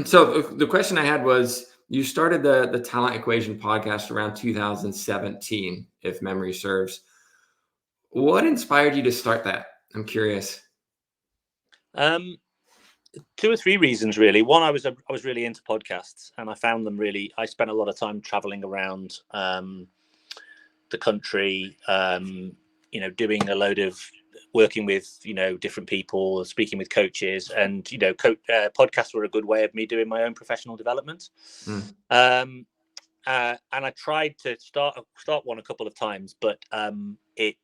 So the question I had was, you started the Talent Equation podcast around 2017, if memory serves. What inspired you to start that? I'm curious. Two or three reasons, really. One, I was really into podcasts, and I found them really. I spent a lot of time traveling around the country, doing a load of working with different people, speaking with coaches, and podcasts were a good way of me doing my own professional development. And I tried to start one a couple of times, but it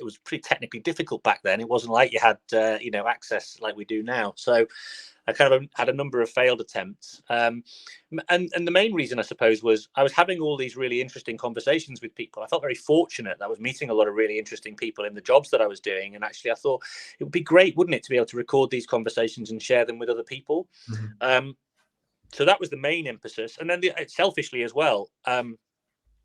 was pretty technically difficult back then. It wasn't like you had access like we do now. So I kind of had a number of failed attempts. And the main reason, I suppose, was I was having all these really interesting conversations with people. I felt very fortunate that I was meeting a lot of really interesting people in the jobs that I was doing. And actually, I thought it would be great, wouldn't it, to be able to record these conversations and share them with other people. So that was the main emphasis. And then selfishly as well,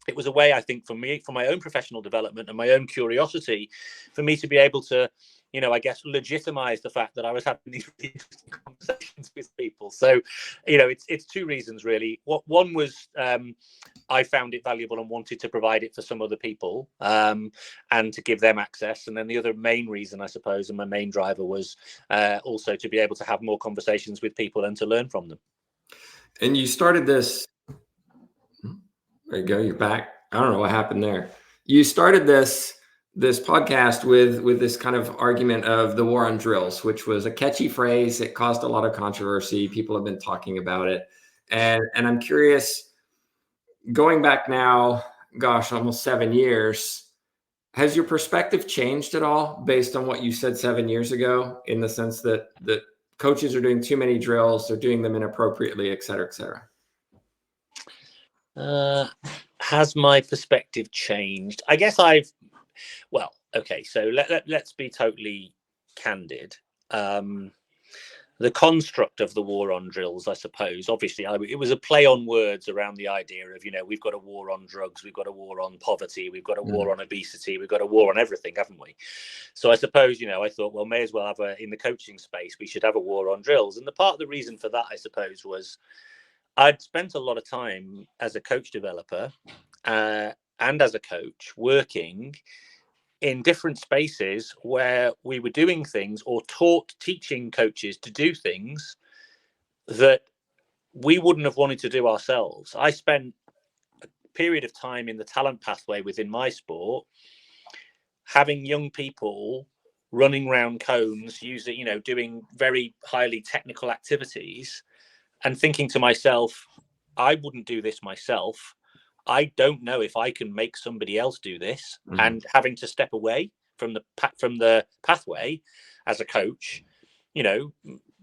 it was a way, I think, for me, for my own professional development and my own curiosity, for me to be able to, I guess, legitimize the fact that I was having these really interesting conversations with people. So, it's two reasons, really. One was I found it valuable and wanted to provide it for some other people and to give them access. And then the other main reason, I suppose, and my main driver was also to be able to have more conversations with people and to learn from them. And you started this. There you go. You're back. I don't know what happened there. You started this podcast with this kind of argument of the war on drills, which was a catchy phrase. It caused a lot of controversy. People have been talking about it, and I'm curious. Going back now, gosh, almost 7 years. Has your perspective changed at all based on what you said 7 years ago? In the sense that coaches are doing too many drills, they're doing them inappropriately, et cetera, et cetera. Has my perspective changed? I guess okay, so let's be totally candid. The construct of the war on drills, I suppose, obviously, it was a play on words around the idea of, we've got a war on drugs, we've got a war on poverty, we've got a war on obesity, we've got a war on everything, haven't we? So I suppose, I thought, well, may as well have in the coaching space, we should have a war on drills. And the part of the reason for that, I suppose, was I'd spent a lot of time as a coach developer and as a coach working in different spaces where we were doing things or teaching coaches to do things that we wouldn't have wanted to do ourselves. I spent a period of time in the talent pathway within my sport, having young people running around cones, doing very highly technical activities, and thinking to myself, I wouldn't do this myself. I don't know if I can make somebody else do this, and having to step away from the pathway as a coach,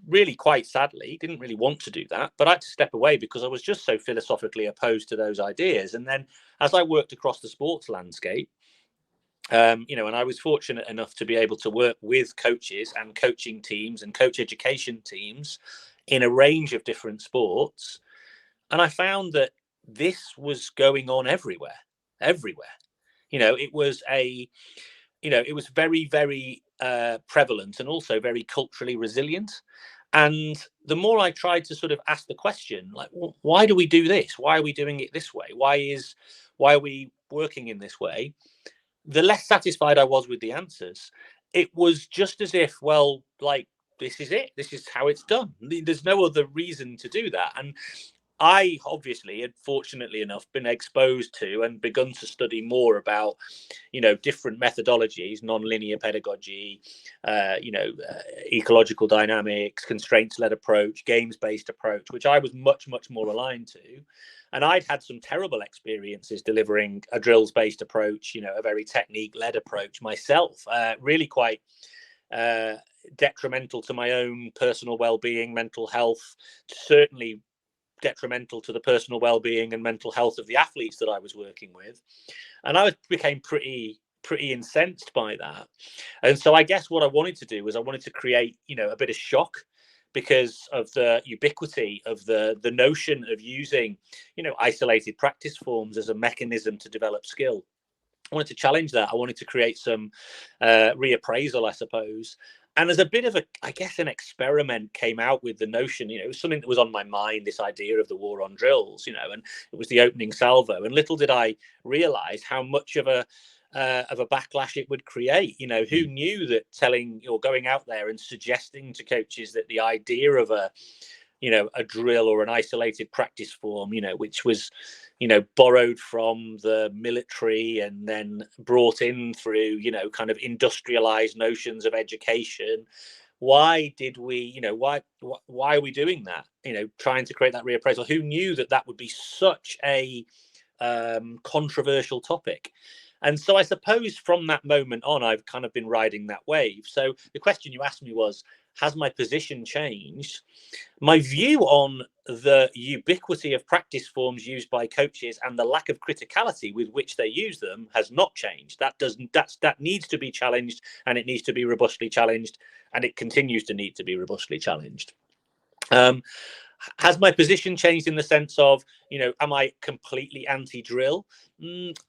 really quite sadly, didn't really want to do that, but I had to step away because I was just so philosophically opposed to those ideas. And then as I worked across the sports landscape, and I was fortunate enough to be able to work with coaches and coaching teams and coach education teams in a range of different sports. And I found that this was going on everywhere. It was it was very, very prevalent and also very culturally resilient. And the more I tried to sort of ask the question, like, well, why do we do this? Why are we doing it this way? Why are we working in this way? The less satisfied I was with the answers. It was just as if, well, like, this is it. This is how it's done. There's no other reason to do that. And I obviously had, fortunately enough, been exposed to and begun to study more about, different methodologies, non-linear pedagogy, ecological dynamics, constraints-led approach, games-based approach, which I was much, much more aligned to. And I'd had some terrible experiences delivering a drills-based approach, a very technique-led approach myself, really quite detrimental to my own personal well-being, mental health, certainly detrimental to the personal well-being and mental health of the athletes that I was working with. And I became pretty incensed by that. And so I guess what I wanted to do was I wanted to create, a bit of shock because of the ubiquity of the notion of using, isolated practice forms as a mechanism to develop skill. I wanted to challenge that. I wanted to create some reappraisal, I suppose. And as a bit of I guess an experiment came out with the notion, it was something that was on my mind, this idea of the war on drills, and it was the opening salvo. And little did I realize how much of a backlash it would create. Who knew that telling or going out there and suggesting to coaches that the idea of a drill or an isolated practice form, which was, borrowed from the military and then brought in through, kind of industrialized notions of education. Why did we, why are we doing that? Trying to create that reappraisal. Who knew that would be such a controversial topic? And so I suppose from that moment on, I've kind of been riding that wave. So the question you asked me was, has my position changed? My view on the ubiquity of practice forms used by coaches and the lack of criticality with which they use them has not changed. That needs to be challenged, and it needs to be robustly challenged, and it continues to need to be robustly challenged. Has my position changed in the sense of, am I completely anti-drill?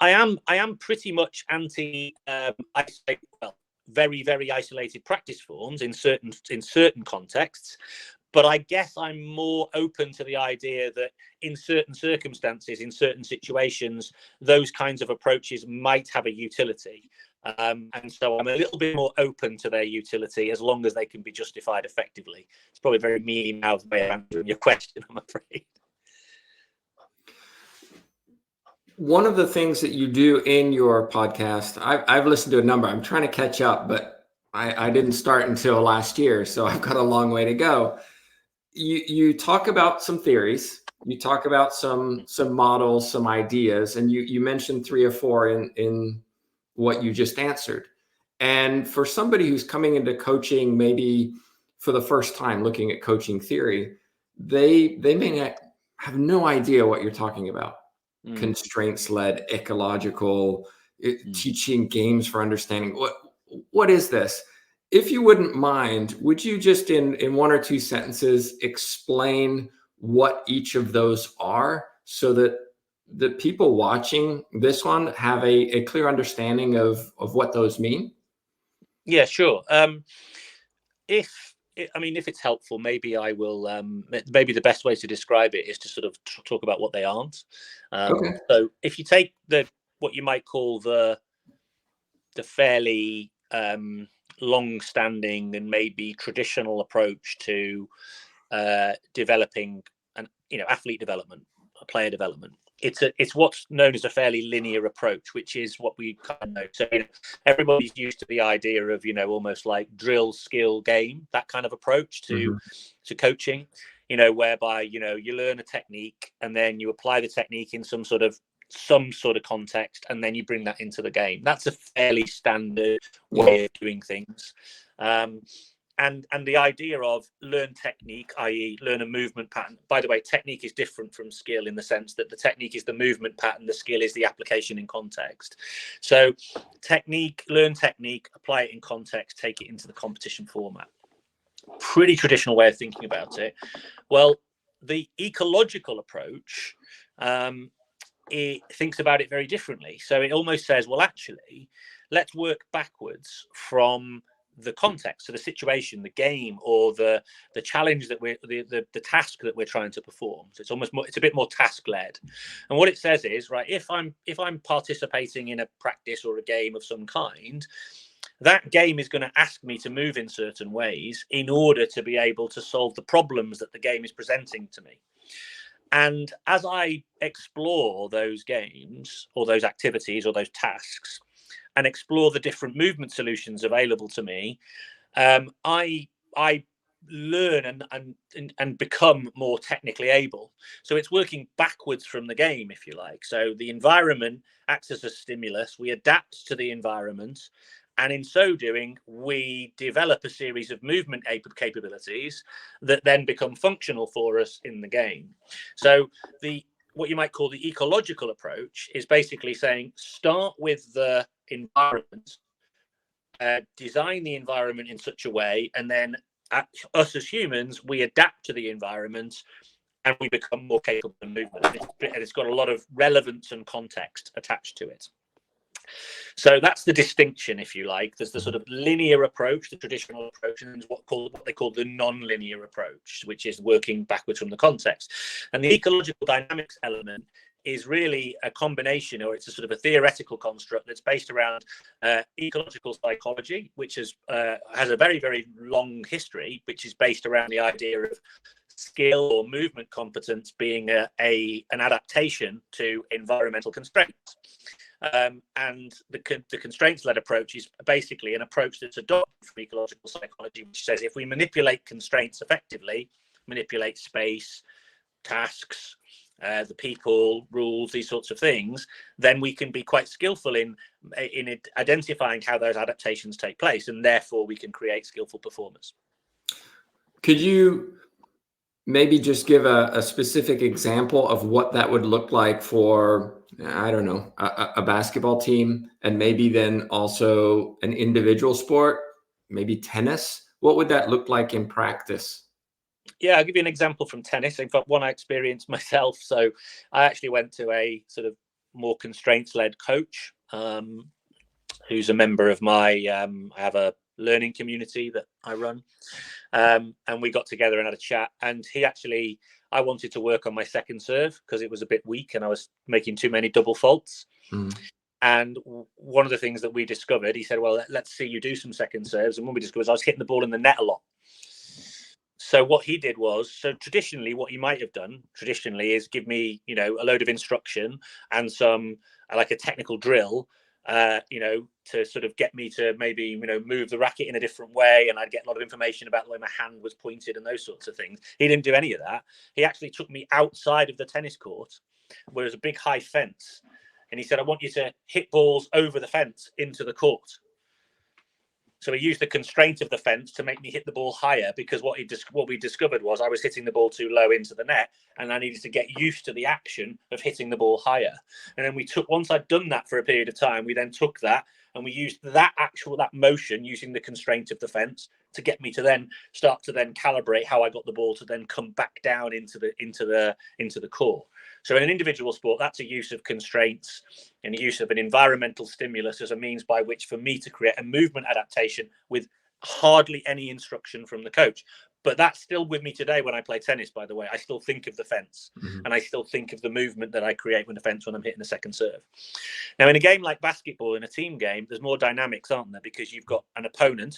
I am pretty much anti very, very isolated practice forms in certain contexts. But I guess I'm more open to the idea that in certain circumstances, in certain situations, those kinds of approaches might have a utility. And so I'm a little bit more open to their utility as long as they can be justified effectively. It's probably a very mealy-mouthed way of answering your question, I'm afraid. One of the things that you do in your podcast, I've listened to a number. I'm trying to catch up, but I didn't start until last year, so I've got a long way to go. You talk about some theories, you talk about some models, some ideas, and you mentioned 3 or 4 in what you just answered. And for somebody who's coming into coaching, maybe for the first time looking at coaching theory, they may not have no idea what you're talking about. Constraints-led, ecological, teaching games for understanding. What is this? If you wouldn't mind, would you just in 1 or 2 sentences explain what each of those are so that the people watching this one have a clear understanding of what those mean? Yeah, sure. If it's helpful, maybe I will. Maybe the best way to describe it is to sort of talk about what they aren't. Okay. So, if you take what you might call the fairly long-standing and maybe traditional approach to developing athlete development, player development. It's what's known as a fairly linear approach, which is what we kind of know. So everybody's used to the idea of almost like drill, skill, game, that kind of approach to coaching. Whereby you learn a technique and then you apply the technique in some sort of context, and then you bring that into the game. That's a fairly standard way of doing things. And the idea of learn technique, i.e. learn a movement pattern. By the way, technique is different from skill in the sense that the technique is the movement pattern, the skill is the application in context. So learn technique, apply it in context, take it into the competition format. Pretty traditional way of thinking about it. Well, the ecological approach, it thinks about it very differently. So it almost says, well, actually, let's work backwards from the context, so the situation, the game, or the challenge that the task that we're trying to perform. So it's a bit more task led. And what it says is, right, if I'm participating in a practice or a game of some kind, that game is going to ask me to move in certain ways in order to be able to solve the problems that the game is presenting to me. And as I explore those games or those activities or those tasks and explore the different movement solutions available to me, I learn and become more technically able. So it's working backwards from the game, if you like. So the environment acts as a stimulus. We adapt to the environment. And in so doing, we develop a series of movement capabilities that then become functional for us in the game. So what you might call the ecological approach is basically saying, start with the environment, design the environment in such a way, and then us as humans, we adapt to the environment and we become more capable of movement. And it's got a lot of relevance and context attached to it. So that's the distinction, if you like. There's the sort of linear approach, the traditional approach, and there's what they call the non-linear approach, which is working backwards from the context. And the ecological dynamics element is really a combination, or it's a sort of a theoretical construct that's based around ecological psychology, which has a very, very long history, which is based around the idea of skill or movement competence being an adaptation to environmental constraints. And the constraints-led approach is basically an approach that's adopted from ecological psychology, which says if we manipulate constraints effectively, manipulate space, tasks, the people, rules, these sorts of things, then we can be quite skillful in identifying how those adaptations take place, and therefore we can create skillful performers. Could you maybe just give a specific example of what that would look like for, I don't know, a basketball team, and maybe then also an individual sport, maybe tennis? What would that look like in practice? Yeah, I'll give you an example from tennis. In fact, one I experienced myself. So I actually went to a sort of more constraints-led coach who's a member of my, I have a learning community that I run. And we got together and had a chat. And I wanted to work on my second serve because it was a bit weak and I was making too many double faults. And one of the things that we discovered, he said, well, let's see you do some second serves. And when we discovered, I was hitting the ball in the net a lot. So what he did was, so traditionally, what he might have done traditionally is give me, a load of instruction and some like a technical drill, to sort of get me to maybe, move the racket in a different way. And I'd get a lot of information about the way my hand was pointed and those sorts of things. He didn't do any of that. He actually took me outside of the tennis court where there's a big high fence. And he said, I want you to hit balls over the fence into the court. So he used the constraint of the fence to make me hit the ball higher, because what we discovered was I was hitting the ball too low into the net, and I needed to get used to the action of hitting the ball higher. And then once I'd done that for a period of time, we then took that and we used that motion using the constraint of the fence to get me to then start to then calibrate how I got the ball to then come back down into the core. So in an individual sport, that's a use of constraints and a use of an environmental stimulus as a means by which for me to create a movement adaptation with hardly any instruction from the coach. But that's still with me today when I play tennis, by the way. I still think of the fence and I still think of the movement that I create with the fence when I'm hitting the second serve. Now, in a game like basketball, in a team game, there's more dynamics, aren't there? Because you've got an opponent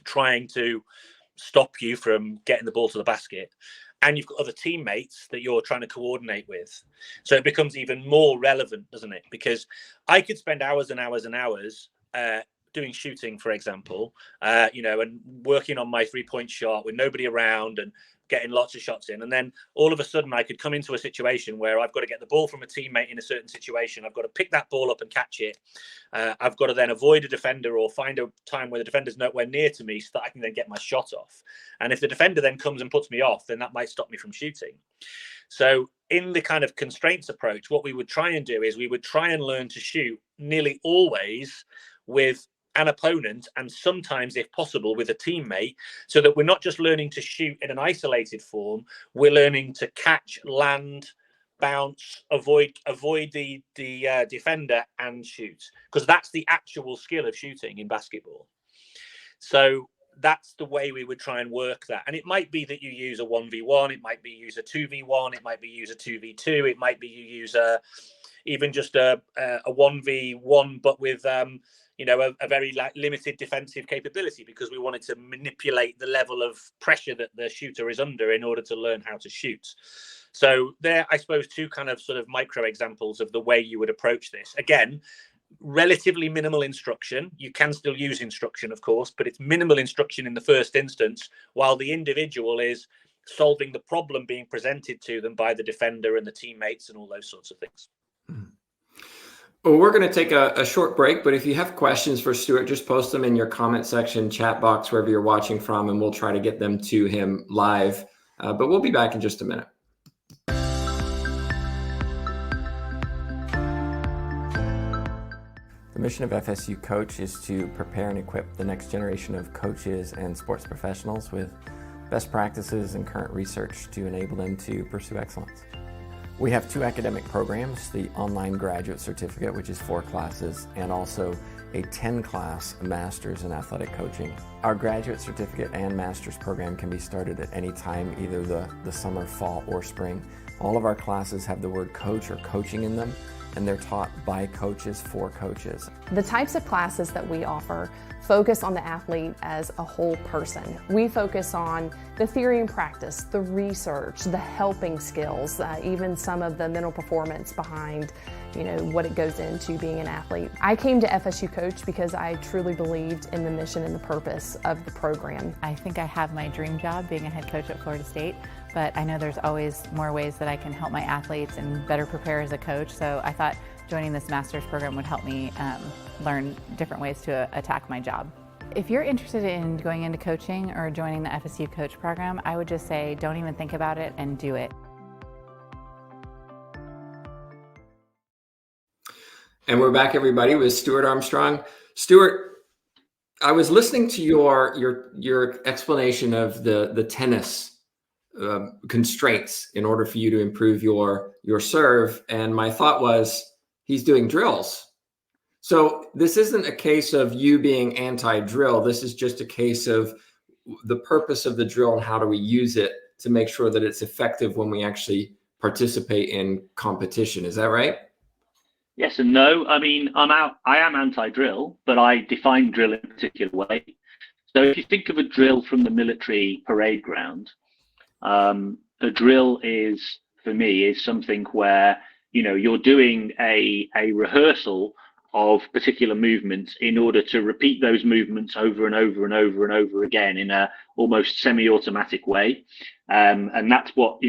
trying to stop you from getting the ball to the basket, and you've got other teammates that you're trying to coordinate with. So it becomes even more relevant, doesn't it? Because I could spend hours and hours and hours doing shooting, for example, and working on my 3-point shot with nobody around and getting lots of shots in. And then all of a sudden I could come into a situation where I've got to get the ball from a teammate in a certain situation. I've got to pick that ball up and catch it. I've got to then avoid a defender or find a time where the defender's nowhere near to me so that I can then get my shot off. And if the defender then comes and puts me off, then that might stop me from shooting. So in the kind of constraints approach, what we would try and do is we would try and learn to shoot nearly always with an opponent, and sometimes, if possible, with a teammate, so that we're not just learning to shoot in an isolated form, we're learning to catch, land, bounce, avoid the defender and shoot, because that's the actual skill of shooting in basketball. So that's the way we would try and work that. And it might be that you use a 1v1, it might be you use a 2v1, it might be you use a 2v2, it might be you use even just a 1v1, but with a very limited defensive capability, because we wanted to manipulate the level of pressure that the shooter is under in order to learn how to shoot. So there, I suppose, two kind of sort of micro examples of the way you would approach this. Again, relatively minimal instruction. You can still use instruction, of course, but it's minimal instruction in the first instance, while the individual is solving the problem being presented to them by the defender and the teammates and all those sorts of things. Well, we're going to take a short break, but if you have questions for Stuart, just post them in your comment section, chat box, wherever you're watching from, and we'll try to get them to him live. But we'll be back in just a minute. The mission of FSU Coach is to prepare and equip the next generation of coaches and sports professionals with best practices and current research to enable them to pursue excellence. We have 2 academic programs, the online graduate certificate, which is 4 classes, and also a 10-class master's in athletic coaching. Our graduate certificate and master's program can be started at any time, either the summer, fall, or spring. All of our classes have the word coach or coaching in them, and they're taught by coaches for coaches. The types of classes that we offer focus on the athlete as a whole person. We focus on the theory and practice, the research, the helping skills, even some of the mental performance behind, what it goes into being an athlete. I came to FSU Coach because I truly believed in the mission and the purpose of the program. I think I have my dream job being a head coach at Florida State, but I know there's always more ways that I can help my athletes and better prepare as a coach. So I thought joining this master's program would help me learn different ways to attack my job. If you're interested in going into coaching or joining the FSU Coach program, I would just say don't even think about it and do it. And we're back, everybody, with Stuart Armstrong. Stuart, I was listening to your explanation of the tennis constraints in order for you to improve your serve, and my thought was he's doing drills. So this isn't a case of you being anti-drill. This is just a case of the purpose of the drill and how do we use it to make sure that it's effective when we actually participate in competition. Is that right? Yes and no. I mean, I am anti-drill, but I define drill in a particular way. So if you think of a drill from the military parade ground, a drill for me, is something where, you're doing a rehearsal of particular movements in order to repeat those movements over and over and over and over again in a almost semi-automatic way. And that's what,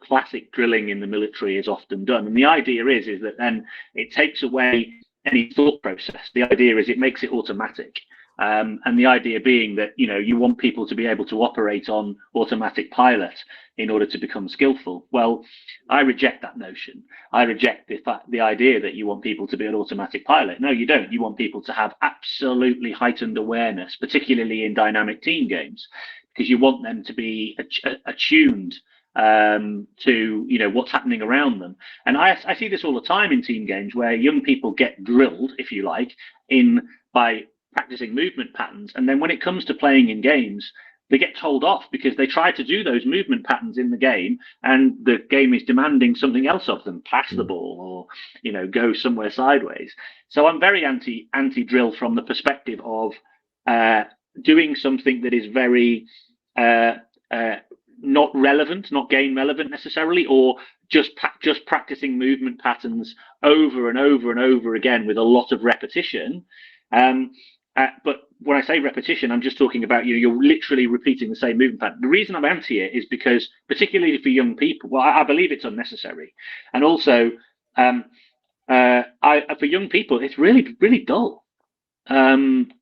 classic drilling in the military is often done. And the idea is that then it takes away any thought process. The idea is it makes it automatic. And the idea being that, you want people to be able to operate on automatic pilot in order to become skillful. Well, I reject that notion. I reject the idea that you want people to be an automatic pilot. No, you don't. You want people to have absolutely heightened awareness, particularly in dynamic team games, because you want them to be attuned to what's happening around them. And I see this all the time in team games where young people get drilled, if you like, by practicing movement patterns, and then when it comes to playing in games, they get told off because they try to do those movement patterns in the game, and the game is demanding something else of them: pass the ball or go somewhere sideways. So I'm very anti-drill from the perspective of doing something that is very not relevant, not game relevant necessarily, or just practicing movement patterns over and over and over again with a lot of repetition. But when I say repetition, I'm just talking about you're literally repeating the same movement pattern. The reason I'm anti it is because, particularly for young people, well, I believe it's unnecessary, and also for young people, it's really, really dull. And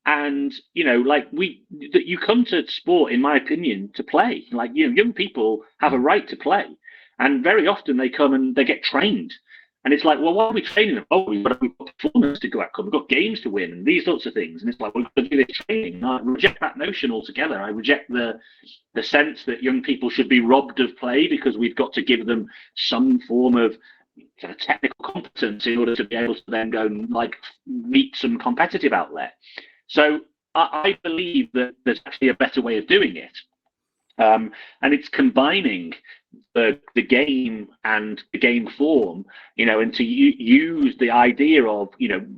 you come to sport, in my opinion, to play. Young people have a right to play, and very often they come and they get trained. And it's like, well, why are we training them? Oh, we've got performance to go out, we've got games to win, and these sorts of things. And it's like, well, we've got to do this training. I reject that notion altogether. I reject the sense that young people should be robbed of play because we've got to give them some form of kind of technical competence in order to be able to then go and meet some competitive outlet. So I believe that there's actually a better way of doing it. And it's combining the game and the game form, and to use the idea of,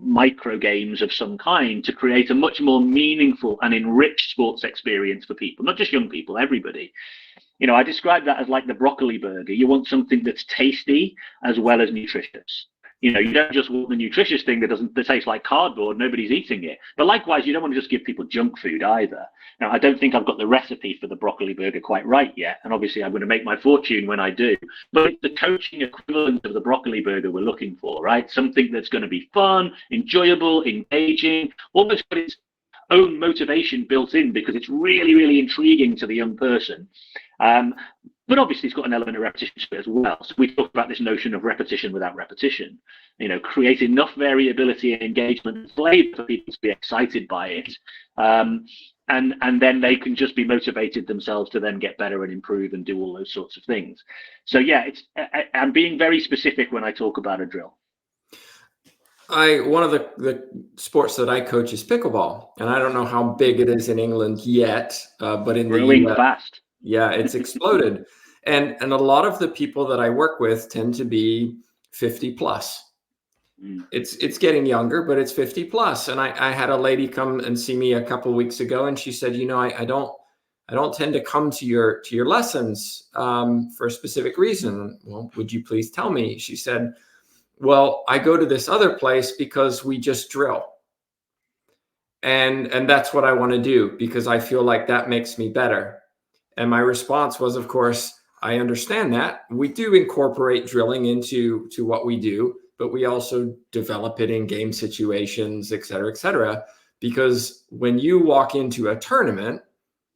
micro games of some kind to create a much more meaningful and enriched sports experience for people, not just young people, everybody. I describe that as like the broccoli burger. You want something that's tasty as well as nutritious. You don't just want the nutritious thing that tastes like cardboard, nobody's eating it. But likewise, you don't want to just give people junk food either. Now, I don't think I've got the recipe for the broccoli burger quite right yet, and obviously I'm going to make my fortune when I do. But it's the coaching equivalent of the broccoli burger we're looking for, right? Something that's going to be fun, enjoyable, engaging, almost got its own motivation built in because it's really, really intriguing to the young person. But obviously, it's got an element of repetition to it as well. So we talk about this notion of repetition without repetition. Create enough variability and engagement and flavor for people to be excited by it. and then they can just be motivated themselves to then get better and improve and do all those sorts of things. So yeah, I'm being very specific when I talk about a drill. One of the sports that I coach is pickleball, and I don't know how big it is in England yet, but in Growing the US, fast. yeah, it's exploded. And a lot of the people that I work with tend to be 50 plus. It's getting younger, but it's 50 plus. And I had a lady come and see me a couple of weeks ago, and she said, I don't tend to come to your lessons for a specific reason. Well, would you please tell me? She said, well, I go to this other place because we just drill. And that's what I want to do because I feel like that makes me better. And my response was, of course, I understand that. We do incorporate drilling into what we do, but we also develop it in game situations, et cetera, because when you walk into a tournament,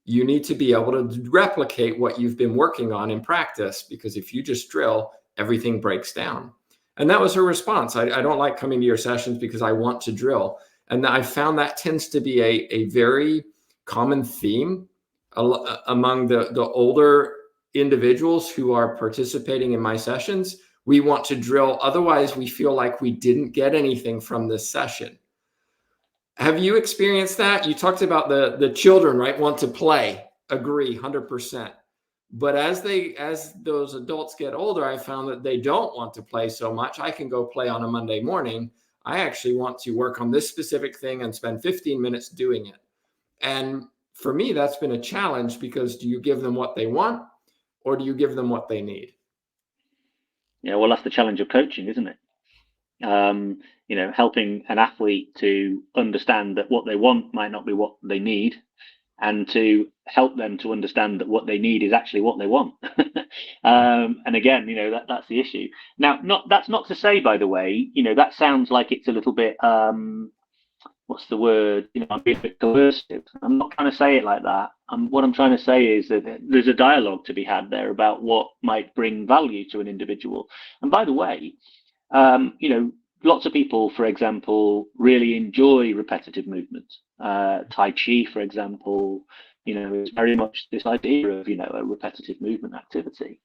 you need to be able to replicate what you've been working on in practice, because if you just drill, everything breaks down. And that was her response. I don't like coming to your sessions because I want to drill. And I found that tends to be a very common theme among the older individuals who are participating in my sessions. We want to drill. Otherwise, we feel like we didn't get anything from this session. Have you experienced that? You talked about the children, right? Want to play. Agree, 100%. But as those adults get older, I found that they don't want to play so much. I can go play on a Monday morning. I actually want to work on this specific thing and spend 15 minutes doing it. And for me, that's been a challenge, because do you give them what they want or do you give them what they need? Yeah, well, that's the challenge of coaching, isn't it? Helping an athlete to understand that what they want might not be what they need, and to help them to understand that what they need is actually what they want. And again, that's the issue. Now, that's not to say, by the way, that sounds like it's a little bit, what's the word? I'm being a bit coercive. I'm not trying to say it like that. What I'm trying to say is that there's a dialogue to be had there about what might bring value to an individual. And by the way, lots of people, for example, really enjoy repetitive movement. Tai Chi, for example, is very much this idea of, a repetitive movement activity.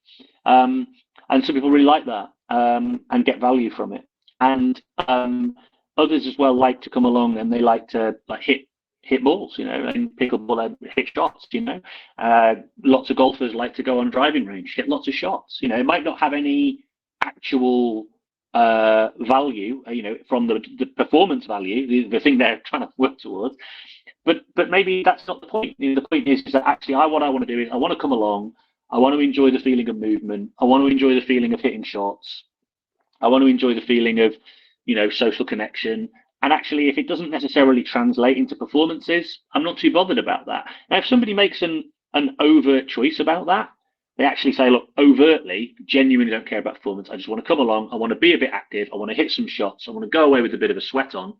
And some people really like that and get value from it. And others as well like to come along and they like to hit balls, and pickleball, hit shots, lots of golfers like to go on driving range, hit lots of shots. It might not have any actual value, from the performance value, the thing they're trying to work towards. But maybe that's not the point. The point is that actually what I want to do is I want to come along, I want to enjoy the feeling of movement, I want to enjoy the feeling of hitting shots, I want to enjoy the feeling of, social connection. And actually, if it doesn't necessarily translate into performances, I'm not too bothered about that. Now, if somebody makes an overt choice about that, they actually say, look, overtly, genuinely don't care about performance. I just want to come along. I want to be a bit active. I want to hit some shots. I want to go away with a bit of a sweat on.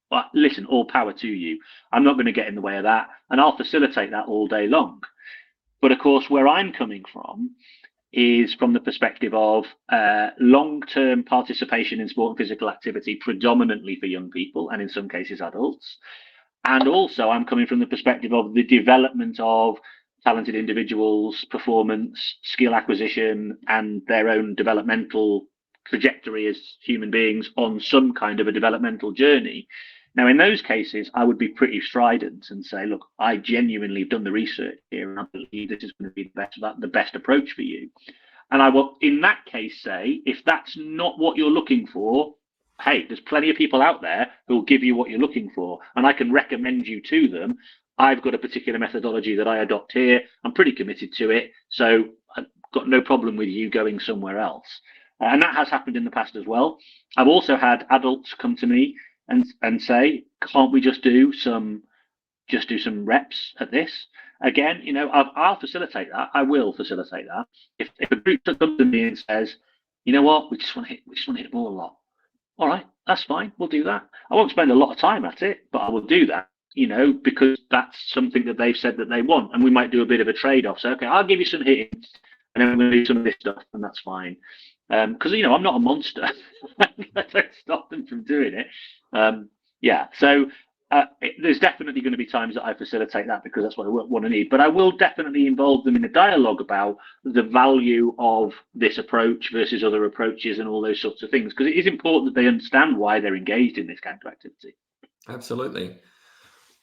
But listen, all power to you. I'm not going to get in the way of that. And I'll facilitate that all day long. But of course, where I'm coming from is from the perspective of long-term participation in sport and physical activity, predominantly for young people and in some cases adults. And also I'm coming from the perspective of the development of talented individuals, performance, skill acquisition, and their own developmental trajectory as human beings on some kind of a developmental journey. Now, in those cases, I would be pretty strident and say, look, I genuinely have done the research here and I believe this is going to be the best approach for you. And I will, in that case, say, if that's not what you're looking for, hey, there's plenty of people out there who will give you what you're looking for, and I can recommend you to them. I've got a particular methodology that I adopt here. I'm pretty committed to it. So I've got no problem with you going somewhere else. And that has happened in the past as well. I've also had adults come to me and say, can't we just do some reps at this? Again, I'll facilitate that. I will facilitate that. If a group comes to me and says, you know what, we just want to hit the ball a lot. All right, that's fine. We'll do that. I won't spend a lot of time at it, but I will do that, because that's something that they've said that they want. And we might do a bit of a trade-off. So, okay, I'll give you some hitting, and then we're going to do some of this stuff, and that's fine. Because, I'm not a monster. I don't stop them from doing it. So there's definitely going to be times that I facilitate that because that's what I want to need. But I will definitely involve them in a dialogue about the value of this approach versus other approaches and all those sorts of things, because it is important that they understand why they're engaged in this kind of activity. Absolutely.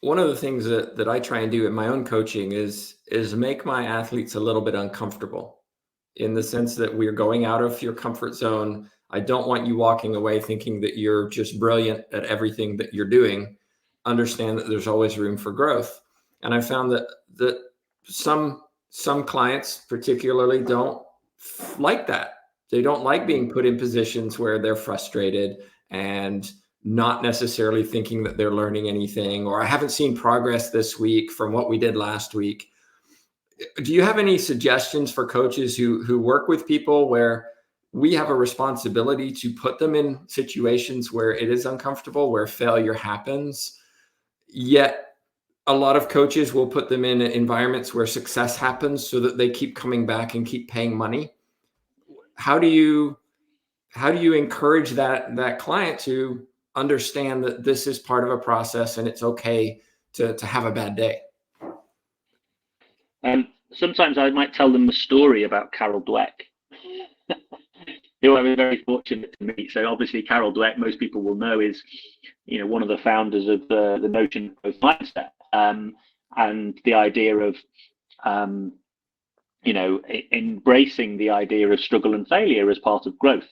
One of the things that I try and do in my own coaching is make my athletes a little bit uncomfortable, in the sense that we're going out of your comfort zone. I don't want you walking away thinking that you're just brilliant at everything that you're doing. Understand that there's always room for growth. And I found that some clients particularly don't like that. They don't like being put in positions where they're frustrated and not necessarily thinking that they're learning anything, or I haven't seen progress this week from what we did last week. Do you have any suggestions for coaches who work with people where we have a responsibility to put them in situations where it is uncomfortable, where failure happens, yet a lot of coaches will put them in environments where success happens so that they keep coming back and keep paying money? How do you encourage that client to understand that this is part of a process and it's okay to have a bad day? Sometimes I might tell them a story about Carol Dweck, who I was very fortunate to meet. So obviously Carol Dweck, most people will know, is one of the founders of the notion of mindset, and the idea of embracing the idea of struggle and failure as part of growth,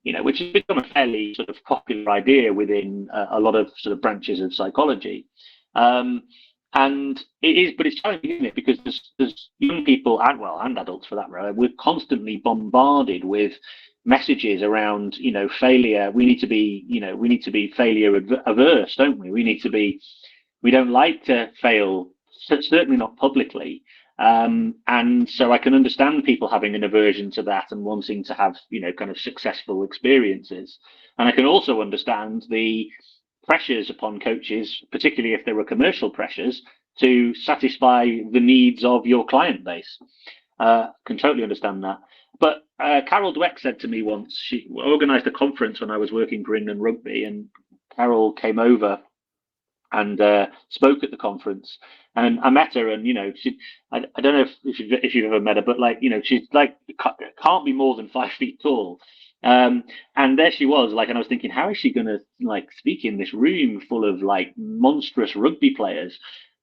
which has become a fairly sort of popular idea within a lot of sort of branches of psychology. And but it's challenging, isn't it? Because there's young people and adults for that matter. We're constantly bombarded with messages around, failure. We need to be failure averse, don't we? We don't like to fail, certainly not publicly. And so I can understand people having an aversion to that and wanting to have, kind of successful experiences. And I can also understand the pressures upon coaches, particularly if there are commercial pressures, to satisfy the needs of your client base. Can totally understand that. But Carol Dweck said to me once, she organised a conference when I was working for England Rugby, and Carol came over and spoke at the conference, and I met her, and I don't know if you've ever met her, but she's can't be more than 5 feet tall, and there she was, and I was thinking, how is she going to speak in this room full of monstrous rugby players?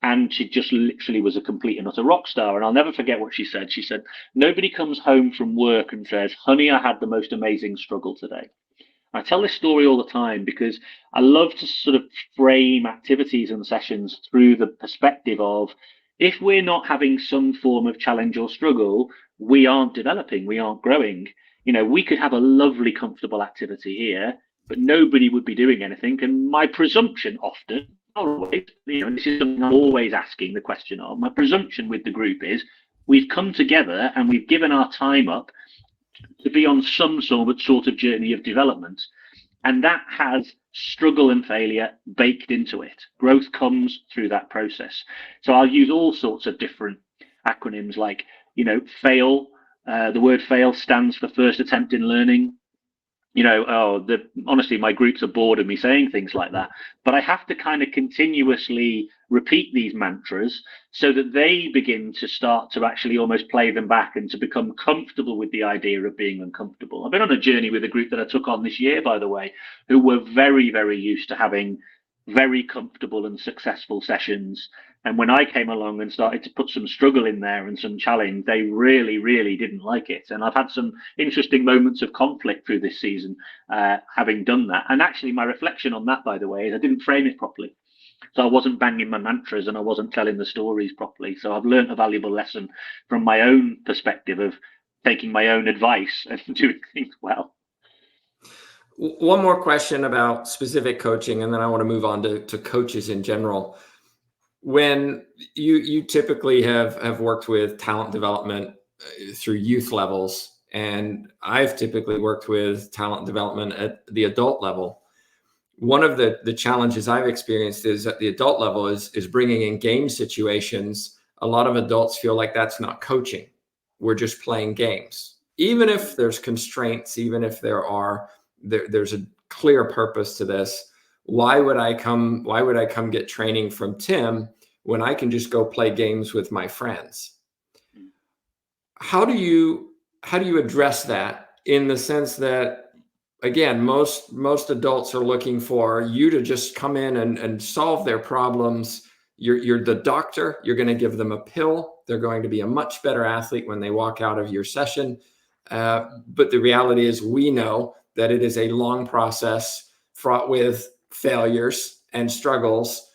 And she just literally was a complete and utter rock star. And I'll never forget what she said. She said, nobody comes home from work and says, honey, I had the most amazing struggle today. I tell this story all the time because I love to sort of frame activities and sessions through the perspective of, if we're not having some form of challenge or struggle, we aren't developing, we aren't growing. We could have a lovely, comfortable activity here, but nobody would be doing anything. And my presumption often, not always, this is something I'm always asking the question of, my presumption with the group is, we've come together and we've given our time up to be on some sort of journey of development, and that has struggle and failure baked into it. Growth comes through that process. So I'll use all sorts of different acronyms like, fail. The word fail stands for first attempt in learning. Honestly, my groups are bored of me saying things like that, but I have to kind of continuously repeat these mantras so that they begin to start to actually almost play them back and to become comfortable with the idea of being uncomfortable. I've been on a journey with a group that I took on this year, by the way, who were very, very used to having very comfortable and successful sessions. And when I came along and started to put some struggle in there and some challenge, they really, really didn't like it. And I've had some interesting moments of conflict through this season, having done that. And actually, my reflection on that, by the way, is I didn't frame it properly. So I wasn't banging my mantras and I wasn't telling the stories properly. So I've learned a valuable lesson from my own perspective of taking my own advice and doing things well. One more question about specific coaching, and then I want to move on to coaches in general. When you typically have worked with talent development through youth levels, and I've typically worked with talent development at the adult level, one of the challenges I've experienced is at the adult level is bringing in game situations. A lot of adults feel like that's not coaching. We're just playing games. Even if there's constraints, even if there's a clear purpose to this, Why would I come get training from Tim when I can just go play games with my friends? How do you address that, in the sense that, again, most adults are looking for you to just come in and solve their problems. You're the doctor. You're going to give them a pill. They're going to be a much better athlete when they walk out of your session. But the reality is, we know that it is a long process fraught with failures and struggles.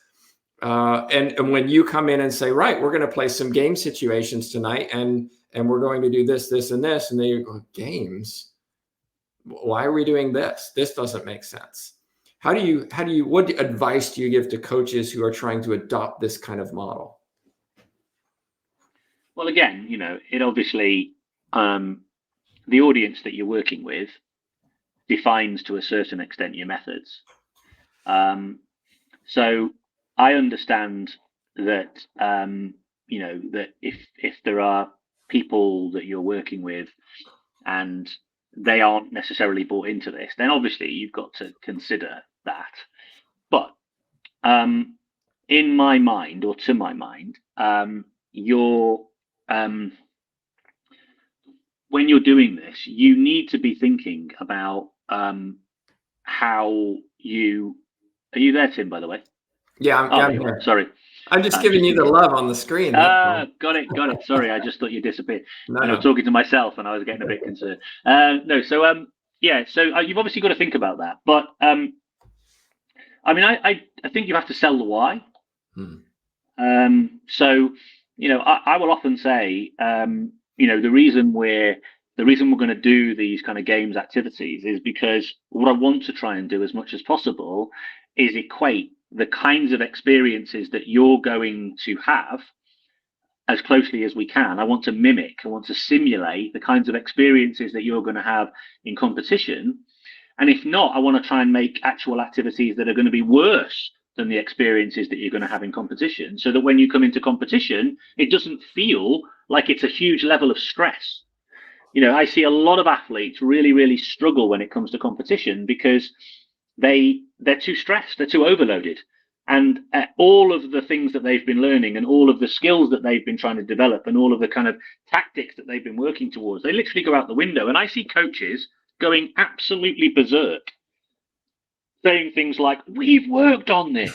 And when you come in and say, right, we're going to play some game situations tonight, and we're going to do this, this, and this, and they go, games? Why are we doing this? This doesn't make sense. What advice do you give to coaches who are trying to adopt this kind of model? Well, again, it obviously, the audience that you're working with defines to a certain extent your methods. So I understand that, that if there are people that you're working with and they aren't necessarily bought into this, then obviously you've got to consider that. But in my mind, or to my mind, when you're doing this, you need to be thinking about how you. Are you there, Tim, by the way? Yeah, I'm here. Sorry. I'm just giving you the love on the screen. Got it. Sorry, I just thought you disappeared. No. I was talking to myself, and I was getting a bit concerned. So you've obviously got to think about that. But I think you have to sell the why. So I will often say, the reason we're going to do these kind of games activities is because what I want to try and do as much as possible is equate the kinds of experiences that you're going to have as closely as we can. I want to simulate the kinds of experiences that you're going to have in competition. And if not, I want to try and make actual activities that are going to be worse than the experiences that you're going to have in competition, so that when you come into competition, it doesn't feel like it's a huge level of stress. I see a lot of athletes really, really struggle when it comes to competition because they're too stressed, they're too overloaded. And all of the things that they've been learning and all of the skills that they've been trying to develop and all of the kind of tactics that they've been working towards, they literally go out the window. And I see coaches going absolutely berserk, saying things like, we've worked on this,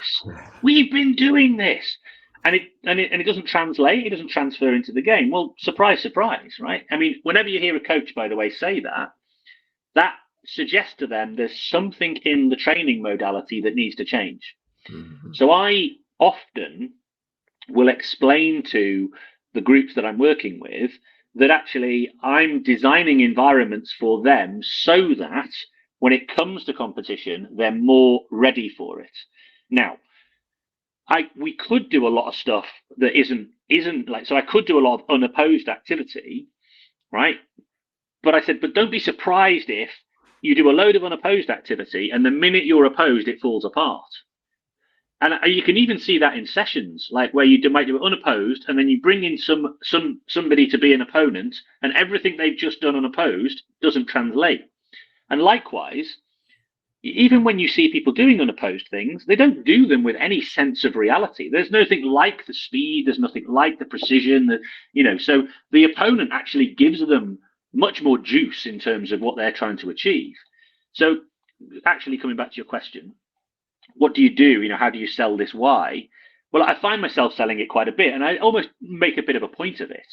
we've been doing this. And it doesn't translate, it doesn't transfer into the game. Well, surprise, surprise, right? I mean, whenever you hear a coach, by the way, say that suggests to them there's something in the training modality that needs to change. Mm-hmm. So I often will explain to the groups that I'm working with that actually I'm designing environments for them so that when it comes to competition, they're more ready for it. Now, we could do a lot of stuff that isn't like, so I could do a lot of unopposed activity, right? But I said, but don't be surprised if you do a load of unopposed activity and the minute you're opposed, it falls apart. And you can even see that in sessions, like where you might do it unopposed, and then you bring in somebody to be an opponent, and everything they've just done unopposed doesn't translate. And likewise, even when you see people doing unopposed things, they don't do them with any sense of reality. There's nothing like the speed, there's nothing like the precision, so the opponent actually gives them much more juice in terms of what they're trying to achieve. So actually, coming back to your question, what do you do? How do you sell this why? Well, I find myself selling it quite a bit, and I almost make a bit of a point of it.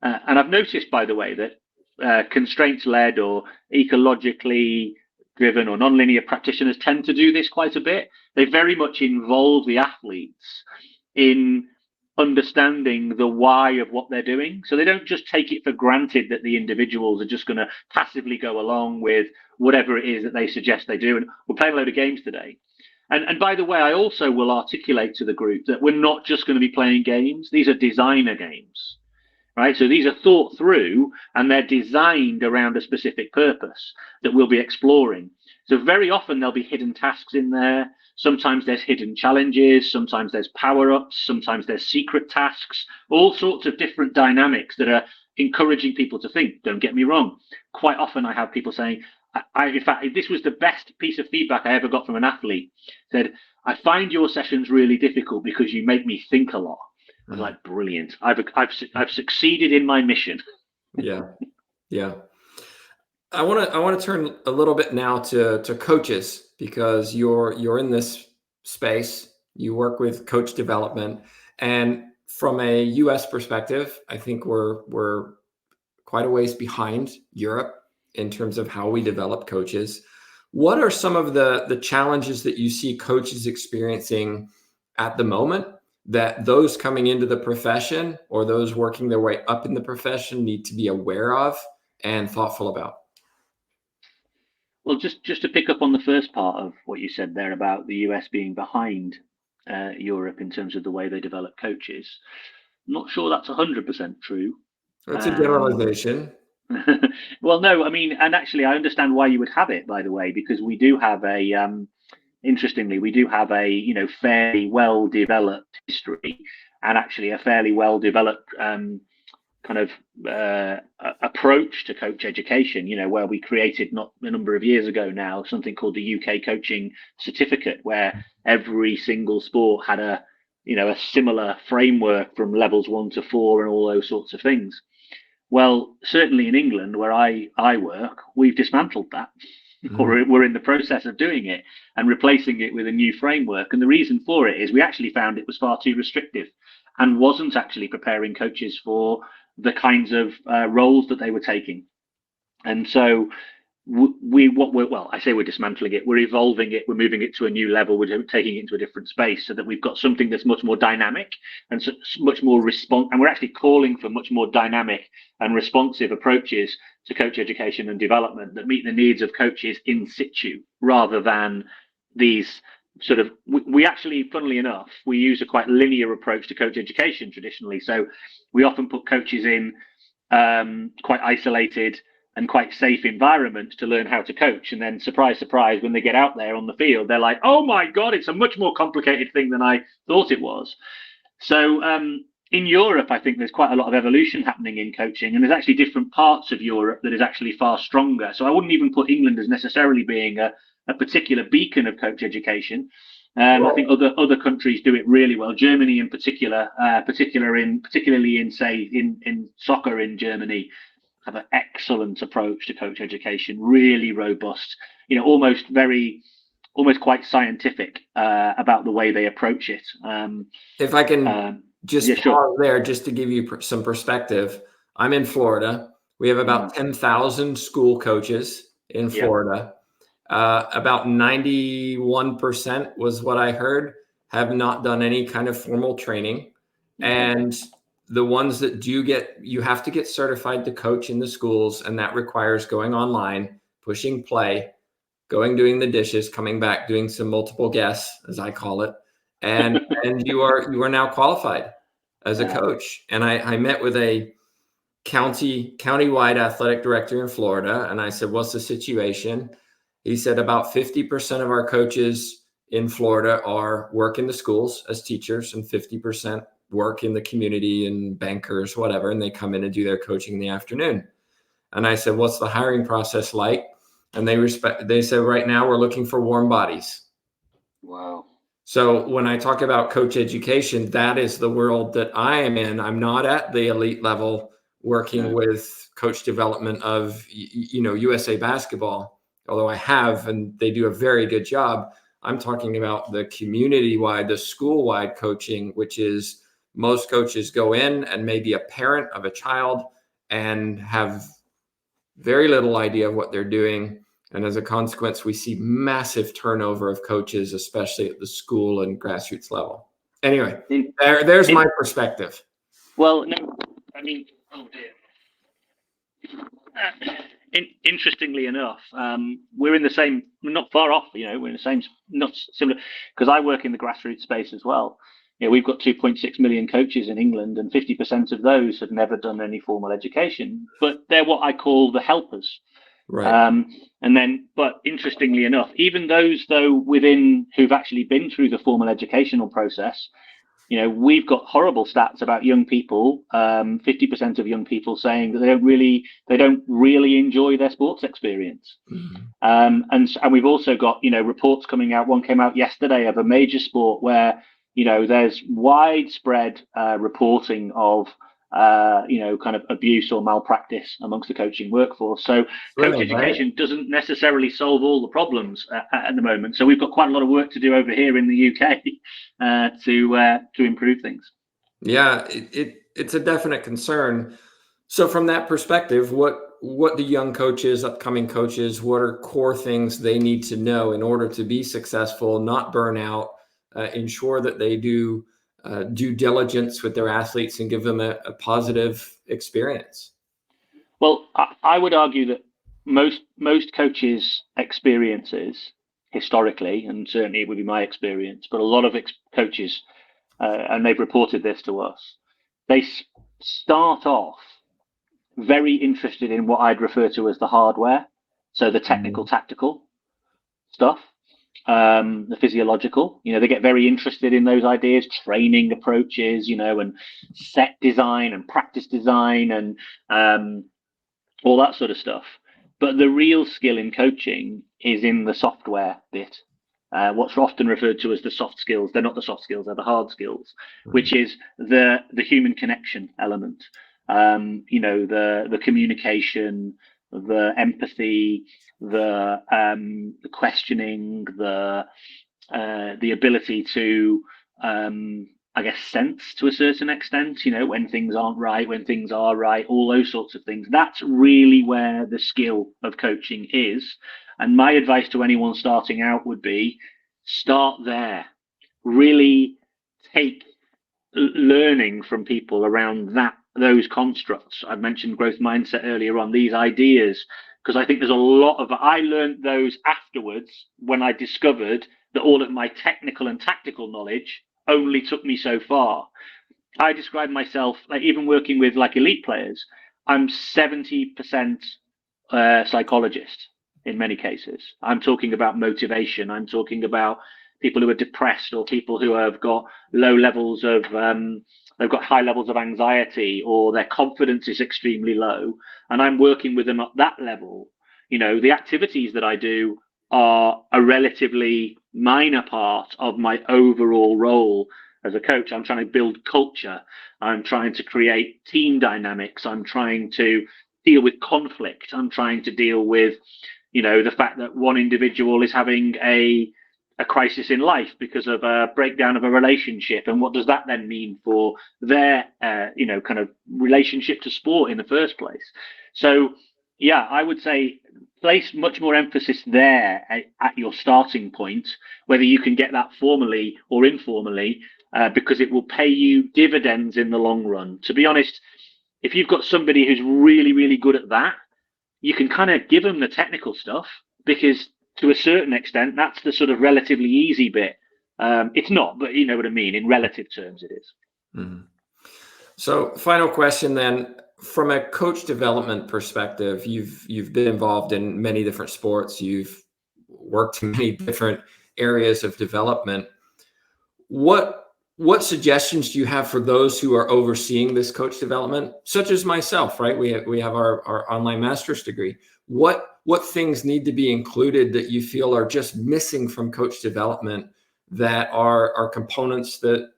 And I've noticed, by the way, that constraints-led or ecologically driven or nonlinear practitioners tend to do this quite a bit. They very much involve the athletes in understanding the why of what they're doing. So they don't just take it for granted that the individuals are just going to passively go along with whatever it is that they suggest they do. And we're playing a load of games today. And by the way, I also will articulate to the group that we're not just going to be playing games. These are designer games. right? So these are thought through and they're designed around a specific purpose that we'll be exploring. So very often there'll be hidden tasks in there. Sometimes there's hidden challenges. Sometimes there's power-ups. Sometimes there's secret tasks, all sorts of different dynamics that are encouraging people to think. Don't get me wrong. Quite often I have people saying, in fact, this was the best piece of feedback I ever got from an athlete. Said, I find your sessions really difficult because you make me think a lot. I was like, brilliant. I've succeeded in my mission. Yeah. Yeah. I want to turn a little bit now to coaches, because you're in this space. You work with coach development, and from a US perspective, I think we're quite a ways behind Europe in terms of how we develop coaches. What are some of the challenges that you see coaches experiencing at the moment that those coming into the profession or those working their way up in the profession need to be aware of and thoughtful about? Well, just to pick up on the first part of what you said there about the US being behind Europe in terms of the way they develop coaches, I'm not sure that's 100% true. It's a generalization. Well, no, I mean, and actually, I understand why you would have it, by the way, because we do have interestingly, we do have a fairly well developed history, and actually a fairly well developed kind of approach to coach education, where we created not a number of years ago now something called the UK Coaching Certificate, where every single sport had a similar framework from levels 1 to 4 and all those sorts of things. Well, certainly in England, where I work, we've dismantled that. Or we're in the process of doing it and replacing it with a new framework. And the reason for it is we actually found it was far too restrictive and wasn't actually preparing coaches for the kinds of roles that they were taking. And so I say we're dismantling it, we're evolving it, we're moving it to a new level, we're taking it into a different space so that we've got something that's much more dynamic and so much more and we're actually calling for much more dynamic and responsive approaches to coach education and development that meet the needs of coaches in situ, rather than these sort of, we actually, funnily enough, we use a quite linear approach to coach education traditionally. So we often put coaches in quite isolated and quite safe environments to learn how to coach. And then surprise, surprise, when they get out there on the field, they're like, oh my God, it's a much more complicated thing than I thought it was. So in Europe, I think there's quite a lot of evolution happening in coaching, and there's actually different parts of Europe that is actually far stronger. So I wouldn't even put England as necessarily being a particular beacon of coach education. I think other countries do it really well. Germany in particular, particularly in soccer in Germany, have an excellent approach to coach education, really robust, almost quite scientific about the way they approach it. If I can just pause sure. there, just to give you some perspective. I'm in Florida. We have about 10,000 school coaches in Florida. About 91% was what I heard have not done any kind of formal training. And the ones that do you have to get certified to coach in the schools, and that requires going online, pushing play, doing the dishes, coming back, doing some multiple guests, as I call it. And you are now qualified as a coach. And I met with a countywide athletic director in Florida, and I said, what's the situation? He said about 50% of our coaches in Florida work in the schools as teachers, and 50% work in the community and bankers, whatever, and they come in and do their coaching in the afternoon. And I said, what's the hiring process like? And they said, right now we're looking for warm bodies. Wow. So when I talk about coach education, that is the world that I am in. I'm not at the elite level working with coach development of, USA basketball, although I have, and they do a very good job. I'm talking about the community-wide, the school-wide coaching, which is most coaches go in and maybe a parent of a child and have very little idea of what they're doing. And as a consequence, we see massive turnover of coaches, especially at the school and grassroots level. Anyway, there's my perspective. Well, no, I mean, oh dear. Interestingly enough, we're in the same, not far off, we're in the same, not similar, because I work in the grassroots space as well. we've got 2.6 million coaches in England, and 50% of those have never done any formal education, but they're what I call the helpers. Right. But interestingly enough, even those though who've actually been through the formal educational process, we've got horrible stats about young people. 50% of young people saying that they don't really enjoy their sports experience. Mm-hmm. And we've also got reports coming out. One came out yesterday of a major sport where there's widespread reporting of kind of abuse or malpractice amongst the coaching workforce. So coach education doesn't necessarily solve all the problems at the moment. So we've got quite a lot of work to do over here in the UK to improve things. Yeah, it's a definite concern. So from that perspective, what do young coaches, upcoming coaches, what are core things they need to know in order to be successful, not burn out, ensure that they do due diligence with their athletes and give them a positive experience? Well, I would argue that most coaches' experiences historically, and certainly it would be my experience, but a lot of coaches, and they've reported this to us, they start off very interested in what I'd refer to as the hardware, so the technical, tactical stuff. The physiological, they get very interested in those ideas, training approaches, and set design and practice design and all that sort of stuff. But the real skill in coaching is in the software bit, what's often referred to as the soft skills. They're not the soft skills, they're the hard skills, which is the human connection element, the communication, the empathy, the questioning, the ability to I guess sense to a certain extent, when things aren't right, when things are right, all those sorts of things. That's really where the skill of coaching is. And my advice to anyone starting out would be start there. Really take learning from people around those constructs. I mentioned growth mindset earlier on, these ideas, because I think there's a lot of, I learned those afterwards when I discovered that all of my technical and tactical knowledge only took me so far. I describe myself, like even working with like elite players, I'm 70% psychologist in many cases. I'm talking about motivation. I'm talking about people who are depressed or people who have got low levels of, they've got high levels of anxiety or their confidence is extremely low. And I'm working with them at that level. The activities that I do are a relatively minor part of my overall role as a coach. I'm trying to build culture. I'm trying to create team dynamics. I'm trying to deal with conflict. I'm trying to deal with, the fact that one individual is having a crisis in life because of a breakdown of a relationship. And what does that then mean for their, kind of relationship to sport in the first place? So, yeah, I would say place much more emphasis there at your starting point, whether you can get that formally or informally, because it will pay you dividends in the long run. To be honest, if you've got somebody who's really, really good at that, you can kind of give them the technical stuff, because to a certain extent, that's the sort of relatively easy bit. It's not, but you know what I mean. In relative terms, it is. Mm-hmm. So final question then, from a coach development perspective, you've been involved in many different sports. You've worked in many different areas of development. What suggestions do you have for those who are overseeing this coach development, such as myself, right? We have our online master's degree. What things need to be included that you feel are just missing from coach development that are components that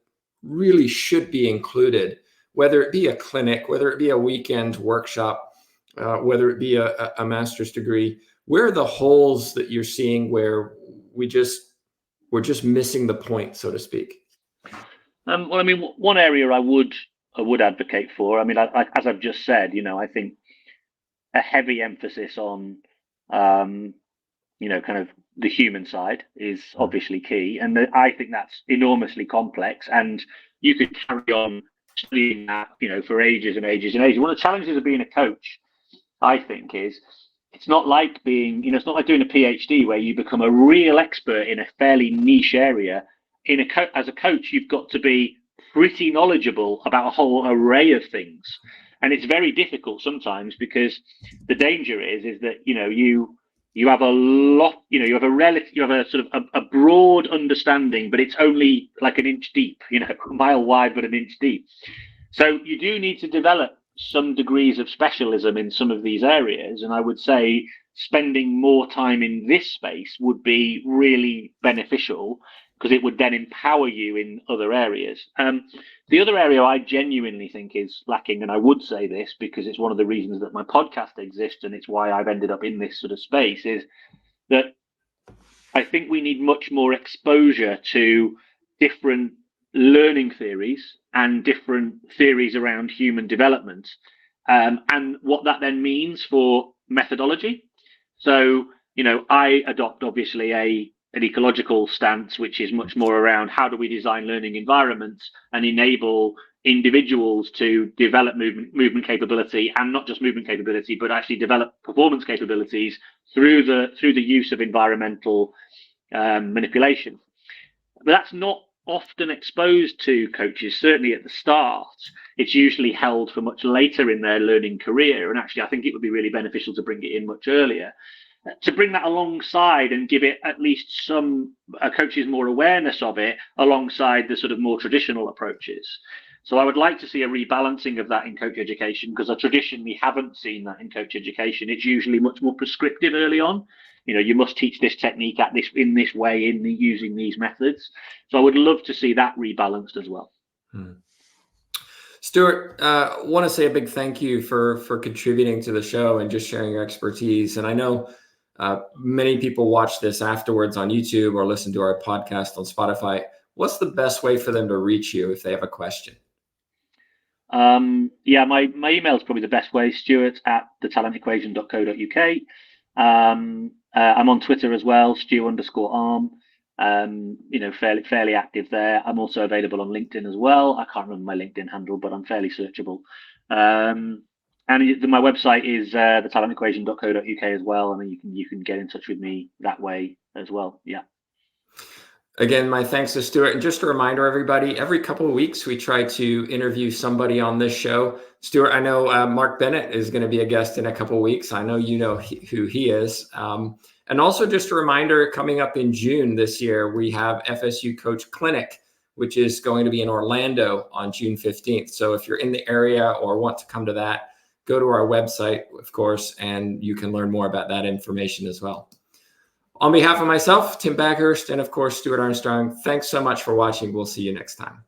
really should be included, whether it be a clinic, whether it be a weekend workshop, whether it be a master's degree? Where are the holes that you're seeing where we're just missing the point, so to speak? Well, I mean, one area I would advocate for. I mean, as I've just said, I think a heavy emphasis on, kind of the human side is obviously key, and I think that's enormously complex. And you could carry on studying that, for ages and ages and ages. One of the challenges of being a coach, I think, is it's not like being, it's not like doing a PhD where you become a real expert in a fairly niche area as a coach, you've got to be pretty knowledgeable about a whole array of things, and it's very difficult sometimes, because the danger is that you have a lot, you have a sort of a broad understanding, but it's only like an inch deep, a mile wide but an inch deep. So you do need to develop some degrees of specialism in some of these areas, and I would say spending more time in this space would be really beneficial, because it would then empower you in other areas. The other area I genuinely think is lacking, and I would say this because it's one of the reasons that my podcast exists and it's why I've ended up in this sort of space, is that I think we need much more exposure to different learning theories and different theories around human development, and what that then means for methodology. So, I adopt obviously an ecological stance, which is much more around how do we design learning environments and enable individuals to develop movement capability, and not just movement capability, but actually develop performance capabilities through the use of environmental manipulation. But that's not often exposed to coaches, certainly at the start. It's usually held for much later in their learning career, and actually I think it would be really beneficial to bring it in much earlier, to bring that alongside and give it at least some coaches more awareness of it alongside the sort of more traditional approaches. So I would like to see a rebalancing of that in coach education, because I traditionally haven't seen that in coach education. It's usually much more prescriptive early on. You must teach this technique in this way, using these methods. So I would love to see that rebalanced as well. Stuart, want to say a big thank you for contributing to the show and just sharing your expertise. And I know many people watch this afterwards on YouTube or listen to our podcast on Spotify. What's the best way for them to reach you if they have a question? My email is probably the best way, stuart@thetalentequation.co.uk. I'm on Twitter as well, Stu_Arm. Fairly active there. I'm also available on LinkedIn as well. I can't remember my LinkedIn handle, but I'm fairly searchable. And my website is thetalentequation.co.uk as well. I mean, you can get in touch with me that way as well. Yeah. Again, my thanks to Stuart. And just a reminder, everybody, every couple of weeks, we try to interview somebody on this show. Stuart, I know Mark Bennett is going to be a guest in a couple of weeks. I know you know who he is. And also just a reminder, coming up in June this year, we have FSU Coach Clinic, which is going to be in Orlando on June 15th. So if you're in the area or want to come to that, go to our website, of course, and you can learn more about that information as well. On behalf of myself, Tim Baghurst, and of course, Stuart Armstrong, thanks so much for watching. We'll see you next time.